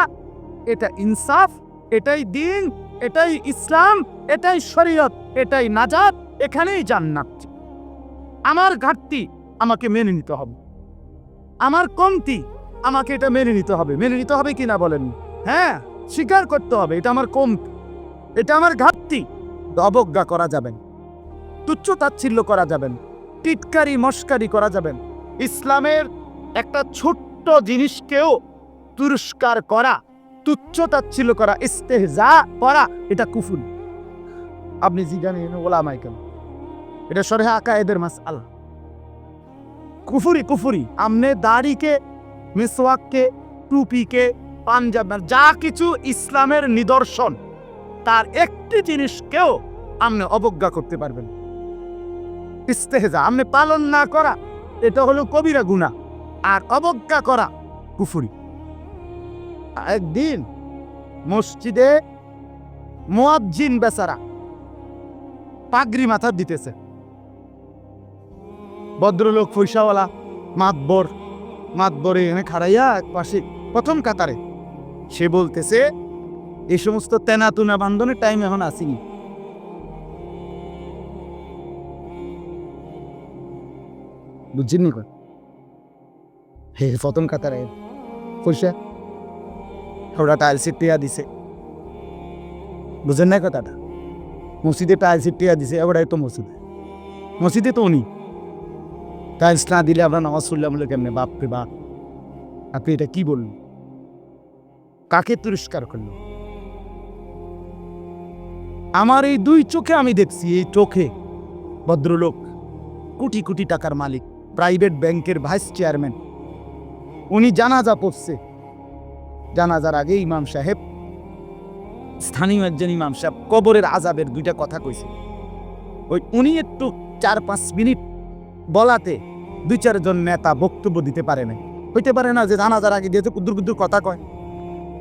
এটা ইনসাফ, এটাই দ্বীন, এটাই ইসলাম, এটাই শরীয়ত, এটাই নাজাত, এখানেই জান্নাত। আমার ঘাটতি আমাকে মেনে নিতে হবে, আমার কমতি আমাকে এটা মেনে নিতে হবে, মেনে নিতে হবে কিনা বলেন? হ্যাঁ, স্বীকার করতে হবে এটা আমার কমতি, এটা আমার ঘাটতি। অবজ্ঞা করা যাবেন, তুচ্ছ তাচ্ছিল্য করা যাবেন, টিটকারি মস্কারি করা যাবেন। ইসলামের একটা ছোট্ট জিনিসকেও তুরস্কার করা, তুচ্ছ তাচ্ছিল্য করা, ইস্তেহজা করা, এটা কুফর। আপনি জিজ্ঞাসা ওলামায়ে কেরাম, এটা শরহে আকায়েদের মাসআলা, কুফরি। আমনে দাড়িকে, মিসওয়াককে, টুপিকে, পাঞ্জাব, যা কিছু ইসলামের নিদর্শন, তার একটি জিনিসকেও আপনি অবজ্ঞা করতে পারবেন। ইস্তেহজা আপনি পালন না করা, এটা হলো কবিরা গুনাহ, আর অবজ্ঞা করা কুফরি। একদিন মসজিদে মুয়াজ্জিন বেচারা পাগড়ি মাথা দিতেছে, ভদ্রলোক পয়সাওয়ালা মাতবরে এখানে খাড়াইয়া এক পাশে প্রথম কাতারে, সে বলতেছে এই সমস্ত তেনাতুনা বান্ধনের টাইম এখন আসেনি, বুঝছেন নি? হে প্রথম কাতারে পয়সা ওরা টাইলস টিয়া দিছে, বুঝেন না কথাটা? মসজিদে টাইলস টিয়া দিছে, ওরাই তো মসজিদে তো উনি টাইলস না দিলে আমরা নামাজ পড়লাম বলে কেমনে? বাপরে বাপ, আপনি এটা কি বললেন? কাকে তিরস্কার করলো? আমার এই দুই চোখে আমি দেখছি, এই চোখে ভদ্রলোক কোটি কোটি টাকার মালিক, প্রাইভেট ব্যাংকের ভাইস চেয়ারম্যান, উনি জানাজা পড়ছে, জানাজার আগে ইমাম সাহেব, স্থানীয় একজন ইমাম সাহেব কবরের আযাবের দুইটা কথা কইছে, ওই উনি একটু 4-5 মিনিট বলাতে 2-4 জন নেতা বক্তব্য দিতে পারে না, হইতে পারে না যে জানাজার আগে দিয়েছে কুদ্দুর কথা কয়,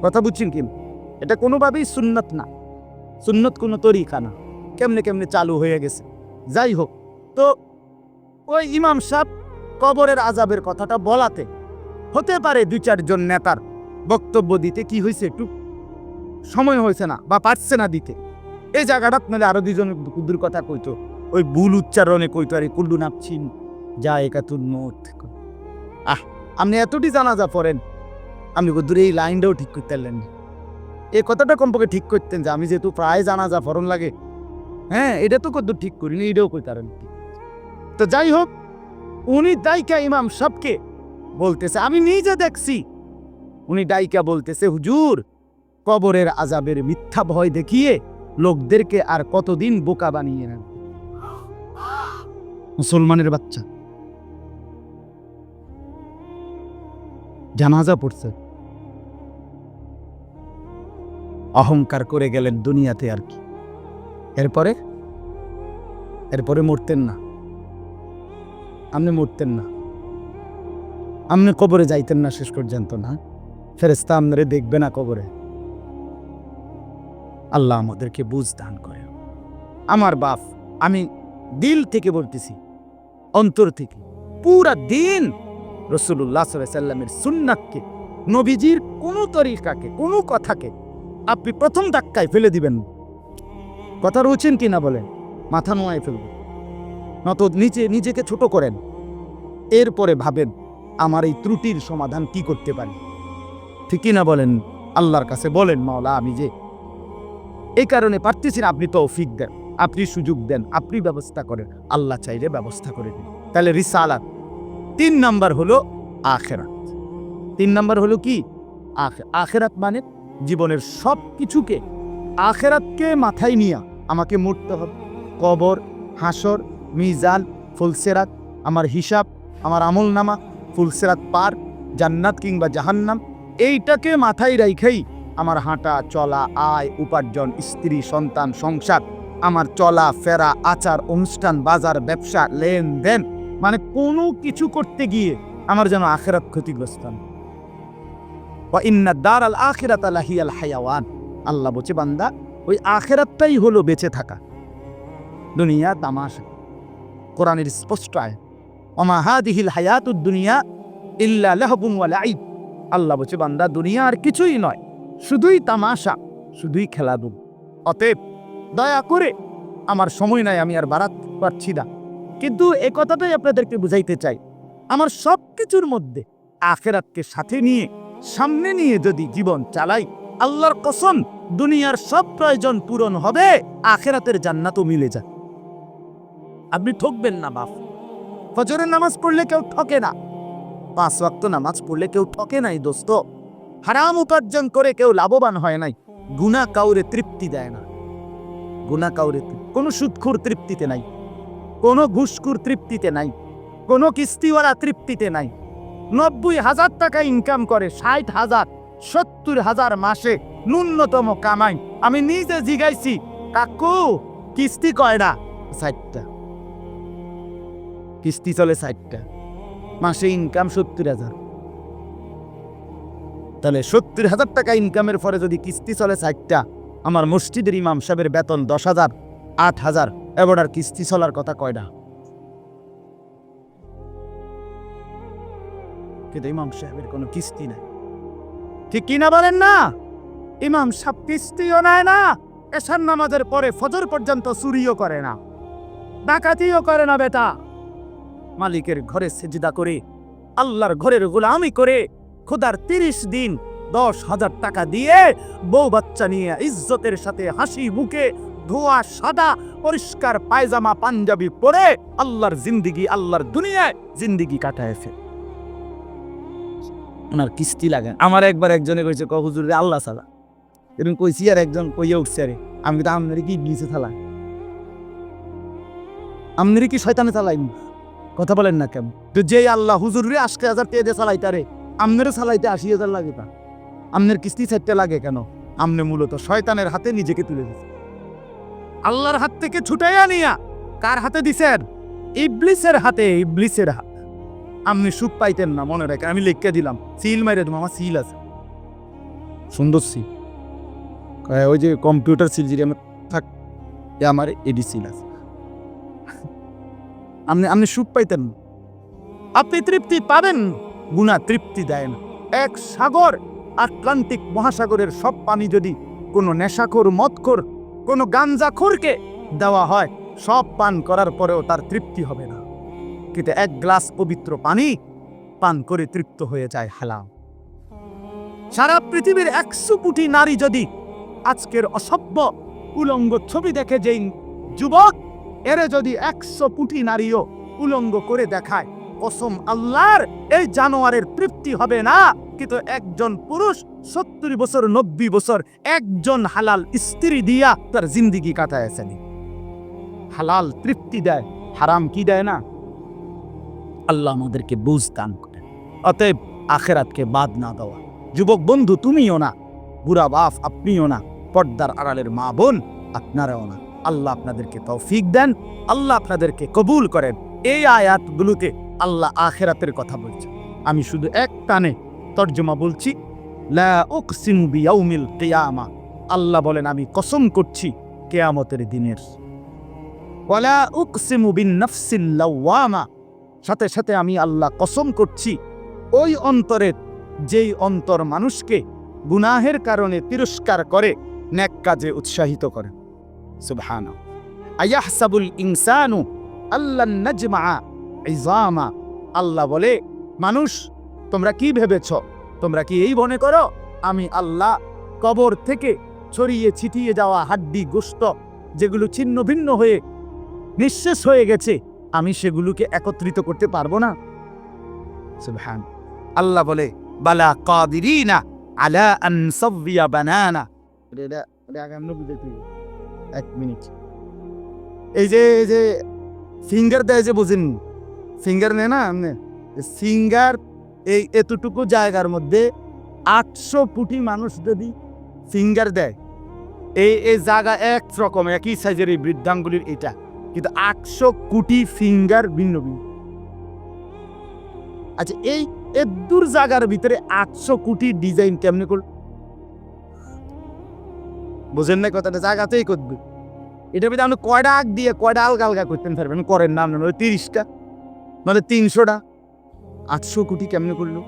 কথা বুঝছেন কি? এটা কোনোভাবেই সুন্নত না, সুন্নত কোনো তরিকা না, কেমনে চালু হয়ে গেছে। যাই হোক, তো ওই ইমাম সাহেব কবরের আযাবের কথাটা বলাতে হতে পারে 2-4 জন নেতার বক্তব্য দিতে কি হয়েছে, একটু সময় হয়েছে না বা পারছে না দিতে, এই জায়গাটা আপনাদের আরো 2 জন কুদ্দুর কথা কইতো, ওই ভুল উচ্চারণে কইতো, আরে কুল্লু নাপছিন যা একাতুল মত। আপনি এতটি জানাজা পড়েন, আপনি কুদ্দুর এই লাইনটাও ঠিক করতে পারলেন না, এই কথাটা কমপক্ষে ঠিক করতেন যে আমি যেহেতু প্রায় জানাজা ফরন লাগে, হ্যাঁ এটা তো কদ্দুর ঠিক করিনি, এটাও কইতারেন। তো যাই হোক, উনি দায়িকা ইমাম সাহেবকে বলতেছে, আমি নিজে দেখছি, উনি দায়িকা বলতেছে, হুজুর কবরের আযাবের মিথ্যা ভয় দেখিয়ে লোকদেরকে আর কতদিন বোকা বানিয়ে নেন। মুসলমানের বাচ্চা জানাজা পড়ছে, অহংকার করে গেলেন দুনিয়াতে, আর কি এরপরে মরতেন না, আপনি মরতেন না, আপনি কবরে যাইতেন না শেষ পর্যন্ত, না ফেরেশতা আপনারে দেখবে না কবরে, আল্লাহ আমাদেরকে বুঝ দান করে। আমার বাপ, আমি দিল থেকে বলতেছি, অন্তর থেকে, পুরা দিন রাসূলুল্লাহ সাল্লাল্লাহু আলাইহি সাল্লামের সুন্নাতকে, নবীজির কোনো তরিকাকে, কোনো কথাকে আপনি প্রথম ধাক্কায় ফেলে দিবেন। কথা রয়েছেন কিনা বলেন? মাথা নোয়ায় ফেলবেন, নত নিজেকে ছোট করেন, এরপরে ভাবেন আমার এই ত্রুটির সমাধান কি করতে পারি। ঠিক কিনা বলেন? আল্লাহর কাছে বলেন, মাওলা আমি যে এই কারণে পারতেছি না, আপনি তৌফিক দেন, আপনি সুযোগ দেন, আপনি ব্যবস্থা করেন। আল্লাহ চাইলে ব্যবস্থা করে দিন। তাহলে রিসালাত। 3 নাম্বার হলো আখিরাত। 3 নাম্বার হলো কি? আখিরাত মানে জীবনের সব কিছুকে, আখিরাতকে মাথায় নিয়ে আমাকে মরতে হবে। কবর, হাসর, মিজান, ফুলসিরাত, আমার হিসাব, আমার আমলনামা, ফুলসিরাত পার, জান্নাত কিংবা জাহান্নাম, এইটাকে মাথায় রাইখাই আমার হাঁটা চলা, আয় উপার্জন, স্ত্রী সন্তান, সংসার, আমার চলা ফেরা, আচার অনুষ্ঠান, বাজার, ব্যবসা, লেনদেন, মানে কোনো কিছু করতে গিয়ে আমার যেন আখিরাত ক্ষতিগ্রস্ত না। ওয়া ইন্না দারাল আখিরাতা লাহিয়াল হায়াওয়ান। আল্লাহ বলছে, বান্দা ওই আখিরাতটাই হলো বেঁচে থাকা, দুনিয়া তামাশা। কোরআনের স্পষ্ট আয়াত, ওমা হাদিহিল হায়াতুদ দুনিয়া ইল্লা লাহবুন ওয়া লাইব। আল্লাহ বলছে, বান্দা দুনিয়া আর কিছুই নয়, শুধুই তামাশা, শুধুই খেলাধুলা। অতএব দয়া করে, আমার সময় নাই, আমি আর বাড়াতে পারছি না, কিন্তু এ কথাটাই আপনাদেরকে বুঝাইতে চাই, আমার সব কিছুর মধ্যে আখিরাতকে সাথে নিয়ে, সামনে নিয়ে যদি জীবন চালাই, আল্লাহর কসম দুনিয়ার সব প্রয়োজন পূরণ হবে, আখিরাতের জান্নাতও মিলে যায়। আপনি ঠকবেন না বাপ। ফজরের নামাজ পড়লে কেউ ঠকে না, 5 ওয়াক্ত নামাজ পড়লে কেউ ঠকে নাই দোস্ত। হারাম উপার্জন করে কেউ লাভবান হয় নাই। গুনাহ কাউরে তৃপ্তি দেয় না, গুনাহ কাউরে, কোনো সুদখোর তৃপ্তিতে নাই, কোনো ঘুষখোর তৃপ্তিতে নাই, কোনো কিস্তিওয়ালা তৃপ্তিতে নাই। 90,000 টাকা ইনকাম করে, 60,000, 70,000 মাসে ন্যূনতম কামাই। আমি নিজে জিগাইছি, কাকু কিস্তি কয়টা? 60টা। কিস্তি চলে 60টা, মাসে ইনকাম 70,000। তাহলে 70,000 টাকা ইনকামের পরে যদি কিস্তি চলে 60টা, আমার মসজিদের ইমাম সাহেবের বেতন 10,000, 8,000, এবার আর কিস্তি চলার কথা কয়টা? কিন্তু ইমাম সাহেবের কোনো কিস্তি নাই। ঠিক কিনা বলেন না? ইমাম সাহেব কিস্তিও নেয় না, এশার নামাজের পরে ফজর পর্যন্ত চুরিও করে না, ডাকাতিও করে না। বেটা মালিকের ঘরে সেজদা করে, আল্লাহর ঘরের গোলামি করে, খোদার 30 দিন 10,000 টাকা দিয়ে বউ বাচ্চা নিয়ে ইজ্জতের সাথে হাসি মুখে, ধোয়া সাদা পরিষ্কার পায়জামা পাঞ্জাবি পরে আল্লাহর জিন্দিগি, আল্লাহর দুনিয়ায় জিন্দিগি কাটায়ছে। ওনার কিস্তি লাগে। আমার একবার একজনে কইছে, হুজুর রে আল্লাহ সালা, এরকম কইছি, আর একজন কইয়া উঠছে, রে আমি তো আপনার কি ইবলিসে চালাই, আপনার কি শয়তানে চালাই? কথা বলেন না কেন? তো যে আল্লাহ হুজুর রে 80,000 টাকা দিয়ে চালাইতারে, আপনারও চালাইতে 80,000 লাগে, তা আপনার কিস্তি 4টা লাগে কেন? আপনি মূলত শয়তানের হাতে নিজেকে তুলে দিচ্ছেন। আল্লাহর হাত থেকে ছুটাইয়া নিয়া কার হাতে দিছেন? ইবলিসের হাতে, ইবলিসের হাত। আপনি সুখ পাইতেন না, মনে রাখেন, আমি লিখে দিলাম, সিল মাইরে দেবো, আমার সিল আছে, সুন্দর সিল, ওই যে কম্পিউটার সিল, যদি আমার থাক, আমার এডি সিল আছে। আপনি সুখ পাইতেন না, আপনি তৃপ্তি পাবেন, গুনাহ তৃপ্তি দেয় না। এক সাগর, আটলান্টিক মহাসাগরের সব পানি যদি কোনো নেশাখোর, মদখোর, কোনো গাঞ্জাখোরকে দেওয়া হয়, সব পান করার পরেও তার তৃপ্তি হবে না। কিন্তু 1 গ্লাস পবিত্র পানি পান করে তৃপ্ত হয়ে যায় হালাল। সারা পৃথিবীর 100 কোটি নারী যদি আজকের অসভ্য উলঙ্গ ছবি দেখে, যেই যুবক এরে যদি 100 কোটি নারীও উলঙ্গ করে দেখায়, কসম আল্লাহর, এই জানোয়ারের তৃপ্তি হবে না। কিন্তু একজন পুরুষ 70 বছর 90 বছর একজন হালাল স্ত্রী দিয়া তার জিন্দিগি কাটায়ছেন। হালাল তৃপ্তি দেয়, হারাম কি দেয় না? আল্লাহ আমাদেরকে বুঝ দান করেন। অতএব আখিরাতকে বাদ না দেওয়া। যুবক বন্ধু তুমিও না, বুড়া বাপ আপনিও না, পর্দার আড়ালের মা বোন আপনারাও না। আল্লাহ আপনাদেরকে তৌফিক দেন, আল্লাহ আপনাদেরকে কবুল করেন। এই আয়াতগুলোতে আল্লাহ আখিরাতের কথা বলছে। আমি শুধু এক টানে তর্জমা বলছি, লা উকসিমু বিয়াউমিল কিয়ামা, আল্লাহ বলেন আমি কসম করছি কিয়ামতের দিনের। ওয়ালা উকসিমু বিন-নাফসিল লাওয়ামা, সাথে সাথে আমি আল্লাহ কসম করছি ওই অন্তরের, যেই অন্তর মানুষকে গুনাহের কারণে তিরস্কার করে, নেক কাজে উৎসাহিত করে। সুবহানাল্লাহ। আয়াহসাবুল ইনসানু আল্লান নাজমা ইযামা, আল্লাহ বলে মানুষ তোমরা কি ভেবেছ, তোমরা কি এই মনে করো আমি আল্লাহ কবর থেকে ছড়িয়ে ছিটিয়ে যাওয়া হাড্ডি গোশত যেগুলো ছিন্ন ভিন্ন হয়ে নিঃশেষ হয়ে গেছে, আমি সেগুলোকে একত্রিত করতে পারবো না? সুবহান। আল্লাহ বলে বালা কাদিরিনা আলা আন সাওয়িয়া বানানা। এক মিনিট, এই যে ফিঙ্গার দেয় যে, বুঝেন ফিঙ্গার নেয় না আপনি, ফিঙ্গার এই এতটুকু জায়গার মধ্যে 800 কোটি মানুষ যদি ফিঙ্গার দেয়, এই জায়গা এক রকম একই সাইজের এই বৃদ্ধাঙ্গুলির এটা, কিন্তু 800 কোটি ফিঙ্গার ভিন্ন ভিন্ন। আচ্ছা এই এদুর জায়গার ভিতরে 800 কোটি ডিজাইন কেমনে করল? বুঝেন না কথাটা? জায়গাতেই করবে। এটার ভিতরে আপনি কয়টা আগ দিয়ে কয়টা আলগা আলগা করতেন পারবেন, করেন না, নয় 30টা নয় 300টা, 800 কোটি কেমনে করলো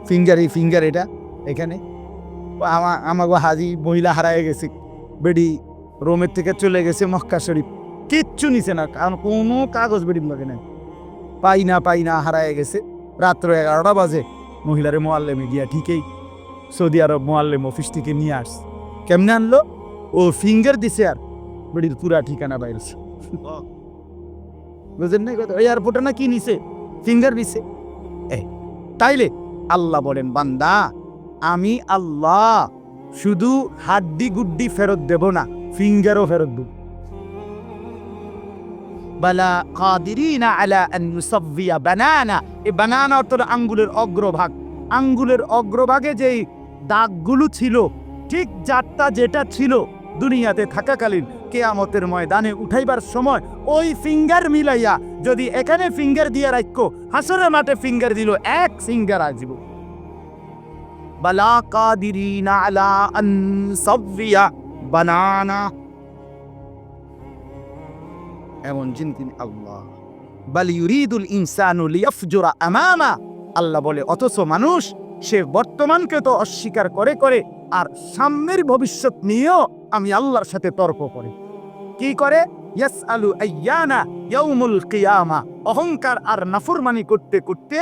ফিঙ্গার? এই ফিঙ্গার এটা এখানে আমাকে হাজি মহিলা হারায় গেছে, বেডি রোমের থেকে চলে গেছে মক্কা শরীফ, কিচ্ছু নিছে না, কারণ কোনো কাগজ বেডি লাগে না, পাই না হারায় গেছে। রাত্র 11টা বাজে মহিলারে মোয়াল্লেমে গিয়া ঠিকই সৌদি আরব মোয়াল্লেম অফিস থেকে নিয়ে আস। কেমনে আনলো? ও ফিঙ্গার দিছে আর বেডির পুরা ঠিকানা বাইরেছে। বুঝেন না কথা? ওই এয়ারপোর্টে না কি নিছে, ফিঙ্গার দিছে। তাইলে আল্লাহ বলেন বান্দা আমি আল্লাহ শুধু হাড্ডি গুড্ডি ফেরত দেব না, ফিঙ্গারও ফেরত দেব। বালা কাদিরিনা আলা আন ইউসাওয়িয়া বানানা, এই বানানা অর্থ আঙ্গুলের অগ্রভাগ। আঙ্গুলের অগ্রভাগে যেই দাগগুলো ছিল, ঠিক যারটা যেটা ছিল দুনিয়াতে থাকাকালীন, কিয়ামতের ময়দানে উঠাইবার সময় ওই ফিঙ্গার মিলাইয়া যদি এখানে ফিঙ্গার দিয়ে রাখো, হাসরের মাঠে ফিঙ্গার দিল, এক ফিঙ্গার আসব। বালা কাদিরিনা আলা আন সাওয়িয়া বানানা, এমন চিন্তিন আল্লাহ। বাল ইউরিদুল ইনসানু লিয়াফজুরা আমামা, আল্লাহ বলে অথচ মানুষ সে বর্তমানকে তো অস্বীকার করে করে আর সামনের ভবিষ্যৎ নিয়েও আমি আল্লাহর সাথে তর্ক করে। কি করে? ইয়াসআলু আইয়ানা ইয়াউমুল কিয়ামা, অহংকার আর নাফরমানি করতে করতে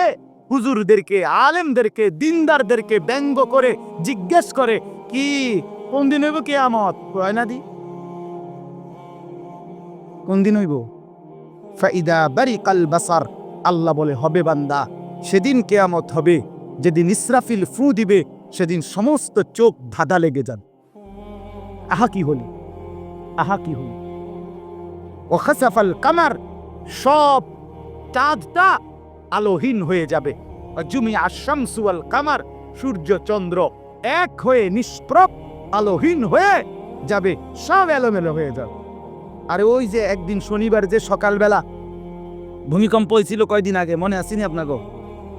হুজুরদেরকে, আলেমদেরকে, দিনদারদেরকে ব্যঙ্গ করে জিজ্ঞেস করে কি কোন দিন হইব কিয়ামত? কয় না দি কোন দিন হইব? ফাইদা বারিকাল বাসার, আল্লাহ বলে হবে বান্দা সেদিন কিয়ামত হবে যেদিন ইসরাফিল ফু দিবে, সেদিন সমস্ত চোখ ধাঁধা লেগে যান। আহা কি হলি, আহা কি হলি। ও খাসাফাল কামার, সব চাঁদটা আলোহীন হয়ে যাবে। জুমিয়া আশ-শামসু ওয়াল কামার, সূর্য চন্দ্র এক হয়ে নিষ্প্রভ আলোহীন হয়ে যাবে, সব এলোমেলো হয়ে যাবে। আরে ওই যে একদিন শনিবার যে সকালবেলা ভূমিকম্প হয়েছিল কয়দিন আগে, মনে আসেনি আপনাকে?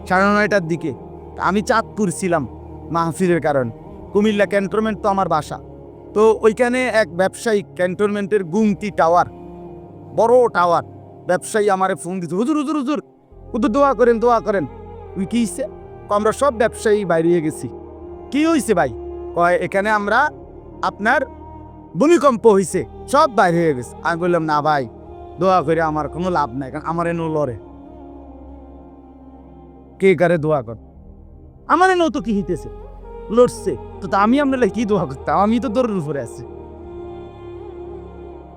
9:30টার দিকে আমি চাঁদপুর ছিলাম মাহফিলের কারণ। কুমিল্লা ক্যান্টনমেন্ট তো আমার বাসা, তো ওইখানে এক ব্যবসায়ী ক্যান্টনমেন্টের গুমতি টাওয়ার, বড় টাওয়ার, ব্যবসায়ী আমারে ফোন দিচ্ছে, হুজুর হুজুর হুজুর হুজুর দোয়া করেন দোয়া করেন। ওই কি হয়েছে? আমরা সব ব্যবসায়ী বাইরে গেছি। কি হয়েছে ভাই? কয় এখানে আমরা আপনার ভূমিকম্প হয়েছে, সব বাইরে হয়ে গেছে। আমি বললাম না ভাই, দোয়া করে আমার কোনো লাভ নাই, কারণ আমার এনো লড়ে কে কারে দোয়া কর, আমার এনো তো কি হিতেছে লড়ছে, তো আমি আপনার কি দোয়া করতাম? আমি তো দৌড়ের উপরে আছি,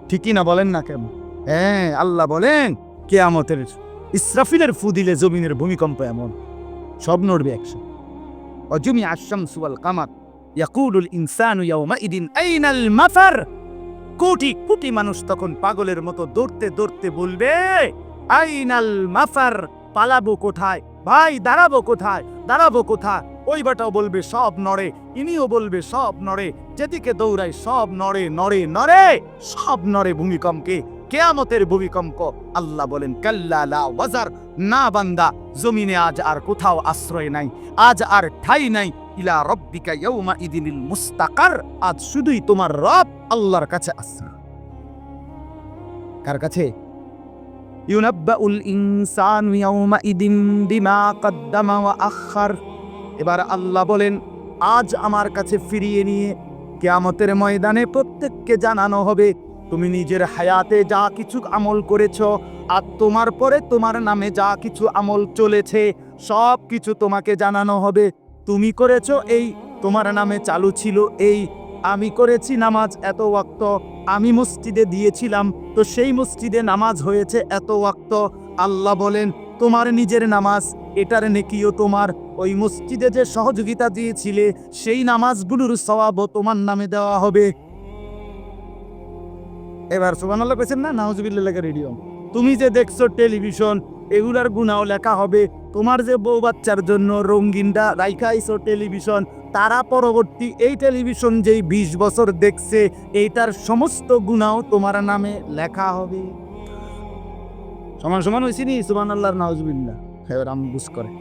ঠিকই না বলেন না কেমন? হ্যাঁ, আল্লাহ বলেন কিয়ামতের ইসরাফিলের ফু দিলে জমিনের ভূমিকম্প এমন সব নড়বে একসাথে। অজুমিয়া আশ-শামসু ওয়াল কামার ইয়াকুলুল ইনসানু ইয়াওমাইদিন আইনাল মাফার, কোটি কোটি মানুষ তখন পাগলের মতো দৌড়তে দৌড়তে বলবে আইনাল মাফার, পালাবো কোথায় ভাই, দাঁড়াবো কোথায়, দাঁড়াবো কোথায়? ওই বাটাও বলবে সব নড়ে, ইনিও বলবে সব নড়ে, যেদিকে দৌড়ায় সব নড়ে নড়ে নড়ে, সব নড়ে ভূমিকম্পে, কিয়ামতের ভূমিকম্প। আল্লাহ বলেন কাল্লা লা ওয়াজার, না বান্দা, জমিনে আজ আর কোথাও আশ্রয় নাই, আজ আর ঠাঁই নাই, ইলা রাব্বিকা ইয়াউমা ইদিনিল মুস্তাকার। আজ শুধুই তোমার রব আল্লাহর কাছে আশ্রয়। কার কাছে? ইউনাব্বাউল ইনসানু ইয়াউমা ইদিন বিমা কদ্দামা ওয়া আখার। এবার আল্লাহ বলেন, আজ আমার কাছে ফিরিয়ে নিয়ে কিয়ামতের ময়দানে প্রত্যেককে জানানো হবে তুমি নিজের হায়াতে যা কিছু আমল করেছ, আর তোমার পরে তোমার নামে যা কিছু আমল চলেছে সব কিছু তোমাকে জানানো হবে। তুমি করেছ এই, তোমার নামে চালু ছিল এই। আমি করেছি নামাজ এত ওয়াক্ত, আমি মসজিদে দিয়েছিলাম তো সেই মসজিদে নামাজ হয়েছে এত ওয়াক্ত। আল্লাহ বলেন, তোমার নিজের নামাজ এটার নেকিও তোমার, ওই মসজিদে যে সহযোগিতা দিয়েছিলে সেই নামাজগুলোর সওয়াবও তোমার নামে দেওয়া হবে। এবার সুবহানাল্লাহ কইছেন না? নাউজুবিল্লাহ লেখা রেডিও। তুমি যে দেখছো টেলিভিশন, এগুলার গুনাও লেখা হবে। তোমার যে বউ বাচ্চার জন্য রঙিনটা রাইখা আইছো টেলিভিশন, তারা পরবর্তী এই টেলিভিশন যেই 20 বছর দেখছে এইটার সমস্ত গুনাও তোমার নামে লেখা হবে। সমান সমান হইছে নি? সুবহানাল্লাহ নাউজুবিল্লাহ। এবার আমি বুঝ করে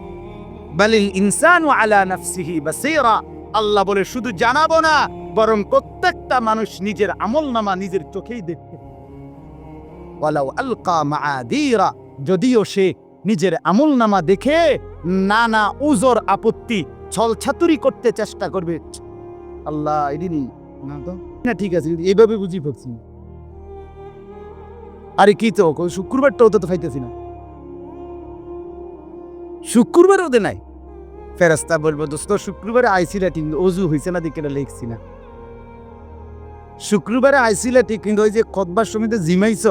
বালিল ইনসানু আলা নাফসিহি বাসীরা। আল্লাহ বলে শুধু জানাবো না, বরং প্রত্যেকটা মানুষ নিজের আমলনামা নিজের চোখেই দেখতে। ওয়ালাউ আলকা মাআদিরা, যদিও সে নিজের আমলনামা দেখে নানা উজর আপত্তি ছলছাতুরি করতে চেষ্টা করবে। আল্লাহ এদিনই না তো না, ঠিক আছে এইভাবে বুঝি পড়ছি। আরে কি তো শুক্রবারটাও তো খাইতেছি না, শুক্রবার ওদের নাই। ফেরেশতা বলবো, দোস্ত শুক্রবারে আইসিলা ঠিক, অজু হয়েছে না দিকে লিখছি না। শুক্রবারে আইসিলা ঠিক, কিন্তু ওই যে খতবার সময় তো জিমাইছ,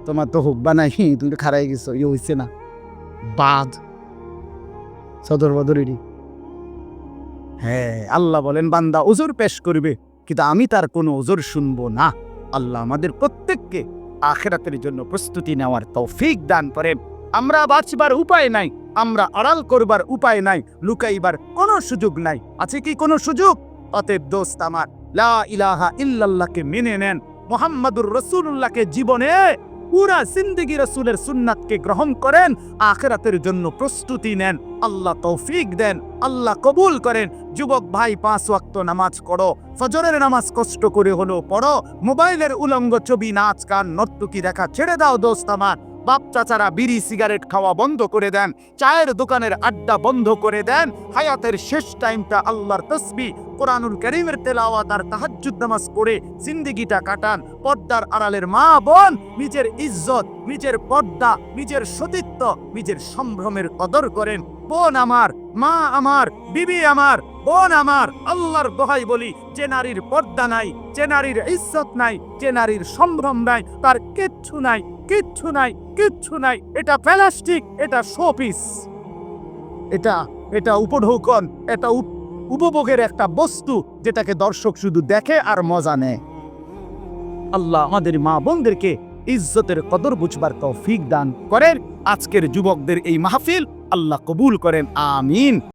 তোমার তো হোক বা নাই, তুমি তো খারাই গেছো, ইয়ে হয়েছে না। বাদ সদর বদরেরই। হ্যাঁ, আল্লাহ বলেন বান্দা ওজোর পেশ করবে, কিন্তু আমি তার কোনো ওজোর শুনবো না। আল্লাহ আমাদের প্রত্যেককে আখিরাতের জন্য প্রস্তুতি নেওয়ার তৌফিক দান করেন। আমরা বাঁচবার উপায় নাই, আমরা আড়াল করবার উপায় নাই, লুকাইবার কোনো সুযোগ নাই। আছে কি কোনো সুযোগ? অতএব দোস্ত আমার, লা ইলাহা ইল্লাল্লাহকে মেনে নেন, মুহাম্মাদুর রাসূলুল্লাহকে জীবনে পুরা জিন্দেগি রাসূলের সুন্নাতকে গ্রহণ করেন, আখিরাতের জন্য প্রস্তুতি নেন। আল্লাহ তৌফিক দেন, আল্লাহ কবুল করেন। যুবক ভাই, 5 ওয়াক্ত নামাজ পড়ো, ফজরের নামাজ কষ্ট করে হলেও পড়ো। মোবাইলের উলঙ্গ ছবি, নাচ গান, নর্তকী দেখা ছেড়ে দাও দোস্ত আমার। বাপ চাচারা বিড়ি সিগারেট খাওয়া বন্ধ করে দেন, চায়ের দোকানের আড্ডা বন্ধ করে দেন। হায়াতের শেষ টাইমটা আল্লাহর তাসবিহ, কোরআনুল কারীমের তেলাওয়াত আর তাহাজ্জুদ নামাজ পড়ে জিন্দেগিটা কাটান। পর্দার আড়ালের মা বোন, নিজের ইজ্জত, নিজের পর্দা, নিজের সতীত্ব, নিজের সম্ভ্রমের কদর করেন। বোন আমার, মা আমার, বিবি আমার, বোন আমার, আল্লাহর দোহাই বলি, যে নারীর পর্দা নাই, যে নারীর ইজ্জত নাই, যে নারীর সম্ভ্রম নাই, তার কিচ্ছু নাই, কিচ্ছু নাই, কিচ্ছু নাই। এটা প্লাস্টিক, এটা শোপিস, এটা উপঢৌকন, এটা উপভোগের একটা বস্তু, যেটাকে দর্শক শুধু দেখে আর মজা নেয়। আল্লাহ আমাদের মা বোনদেরকে ইজ্জতের কদর বুঝবার তৌফিক দান করেন। আজকের যুবকদের এই মাহফিল আল্লাহ কবুল করেন, আমিন।